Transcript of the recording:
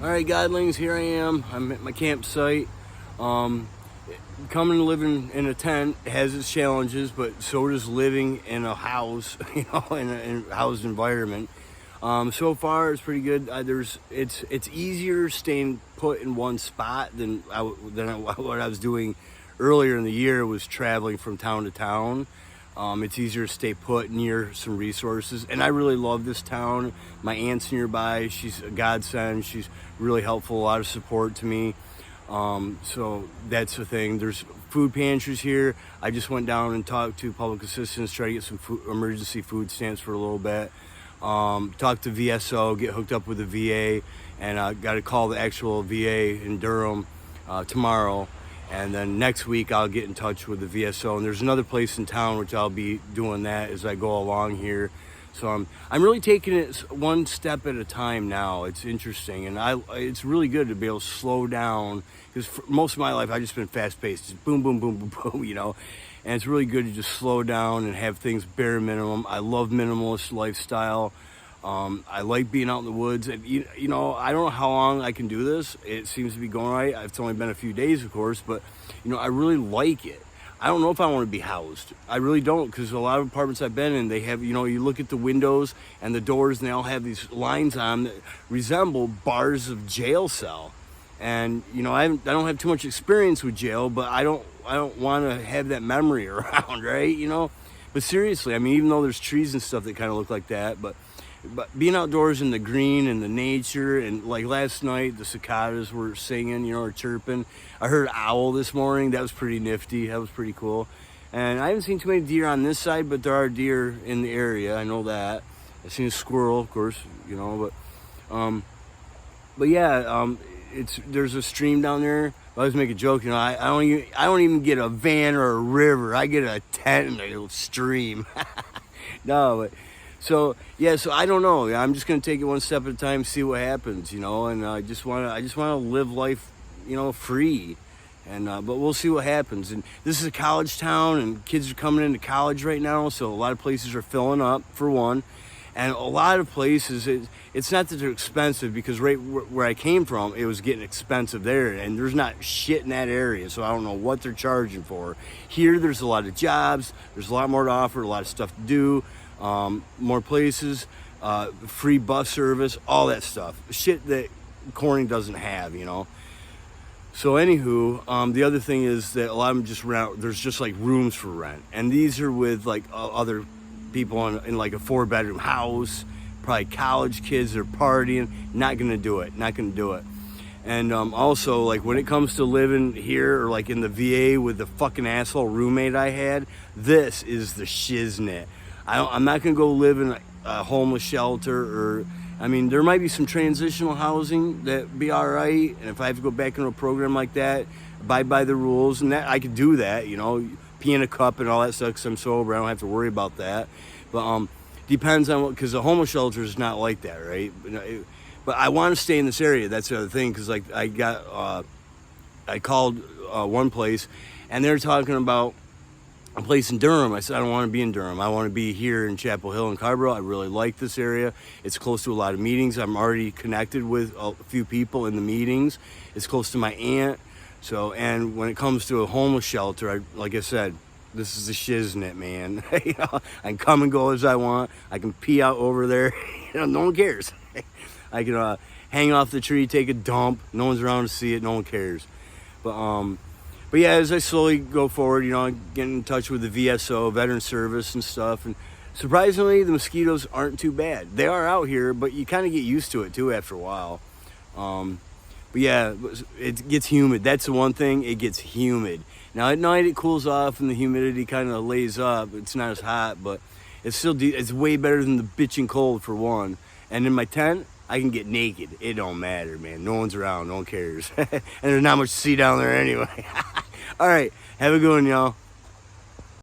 All right, Godlings, here I am. I'm at my campsite. Coming and living in a tent has its challenges, but so does living in a house, in a housed environment. So far, it's pretty good. It's easier staying put in one spot than what I was doing earlier in the year. Was traveling from town to town. It's easier to stay put near some resources, and I really love this town. My aunt's nearby. She's a godsend. She's really helpful, a lot of support to me. So that's the thing. There's food pantries here. I just went down and talked to public assistance, try to get some emergency food stamps for a little bit. Talked to VSO, get hooked up with the VA, and got to call the actual VA in Durham tomorrow. And then next week I'll get in touch with the VSO. And there's another place in town which I'll be doing that as I go along here. So I'm really taking it one step at a time now. It's interesting, and it's really good to be able to slow down, because for most of my life I've just been fast paced, just boom, boom, boom, boom, boom, And it's really good to just slow down and have things bare minimum. I love minimalist lifestyle. I like being out in the woods, and I don't know how long I can do this. It seems to be going right. It's only been a few days, of course, but I really like it. I don't know if I want to be housed. I really don't, because a lot of apartments I've been in, they have, you look at the windows and the doors, and they all have these lines on that resemble bars of jail cell. And I don't have too much experience with jail, but I don't want to have that memory around, right? But seriously, I mean, even though there's trees and stuff that kind of look like that, but being outdoors in the green and the nature, and like last night, the cicadas were singing, or chirping. I heard an owl this morning. That was pretty nifty. That was pretty cool. And I haven't seen too many deer on this side, but there are deer in the area. I know that. I've seen a squirrel, of course, but yeah, there's a stream down there. I always make a joke, I don't even get a van or a river. I get a tent and a little stream. No, but. So I don't know. I'm just gonna take it one step at a time, see what happens, And I just wanna live life, free, and but we'll see what happens. And this is a college town, and kids are coming into college right now, so a lot of places are filling up for one, and a lot of places it's not that they're expensive, because right where I came from, it was getting expensive there, and there's not shit in that area, so I don't know what they're charging for. Here, there's a lot of jobs, there's a lot more to offer, a lot of stuff to do. More places, free bus service, all that stuff. Shit that Corning doesn't have, So anywho, the other thing is that a lot of them just rent. There's just like rooms for rent, and these are with like other people in like a 4-bedroom house. Probably college kids that are partying. Not gonna do it. And also, like, when it comes to living here or like in the VA with the fucking asshole roommate I had, this is the shiznit. I'm not going to go live in a homeless shelter, there might be some transitional housing that'd be all right. And if I have to go back into a program like that, abide by the rules, and that I could do that, pee in a cup and all that stuff, because I'm sober. I don't have to worry about that. But depends on because the homeless shelter is not like that, right? But I want to stay in this area. That's the other thing, because like I called one place, and they're talking about a place in Durham. I said, I don't want to be in Durham. I want to be here in Chapel Hill and Carborough. I really like this area. It's close to a lot of meetings. I'm already connected with a few people in the meetings. It's close to my aunt. So, and when it comes to a homeless shelter, like I said, this is the shiznit, man. I can come and go as I want. I can pee out over there. No one cares. I can hang off the tree, take a dump. No one's around to see it. No one cares. But yeah, as I slowly go forward, I get in touch with the VSO, Veteran Service and stuff. And surprisingly, the mosquitoes aren't too bad. They are out here, but you kind of get used to it too after a while. But yeah, it gets humid. That's the one thing, it gets humid. Now at night it cools off and the humidity kind of lays up. It's not as hot, but it's still, it's way better than the bitching cold for one. And in my tent, I can get naked. It don't matter, man. No one's around. No one cares. And there's not much to see down there anyway. All right. Have a good one, y'all.